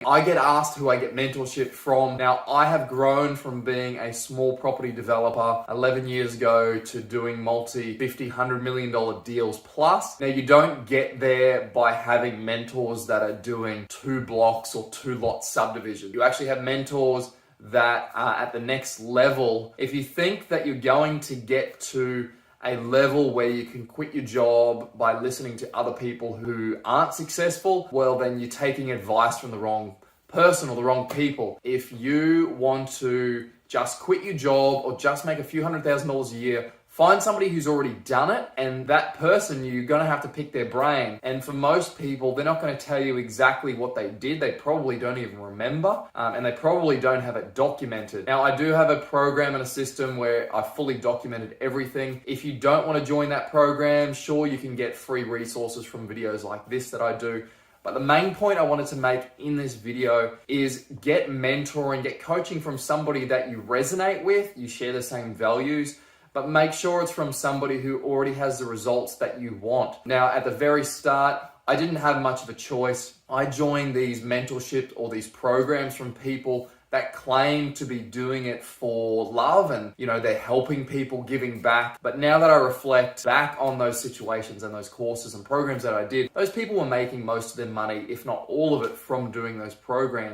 I get asked who I get mentorship from. Now, I have grown from being a small property developer 11 years ago to doing multi-50, $100 million deals plus. Now, you don't get there by having mentors that are doing 2 blocks or 2 lot subdivision. You actually have mentors that are at the next level. If you think that you're going to get to a level where you can quit your job by listening to other people who aren't successful, well, then you're taking advice from the wrong person or the wrong people. If you want to just quit your job or just make a few $100,000 a year, find somebody who's already done it, and that person, you're gonna have to pick their brain. And for most people, they're not gonna tell you exactly what they did. They probably don't even remember, and they probably don't have it documented. Now, I do have a program and a system where I fully documented everything. If you don't wanna join that program, sure, you can get free resources from videos like this that I do. But the main point I wanted to make in this video is get mentoring, get coaching from somebody that you resonate with, you share the same values, but make sure it's from somebody who already has the results that you want. Now, at the very start, I didn't have much of a choice. I joined these mentorships or these programs from people that claim to be doing it for love and, they're helping people, giving back. But now that I reflect back on those situations and those courses and programs that I did, those people were making most of their money, if not all of it, from doing those programs.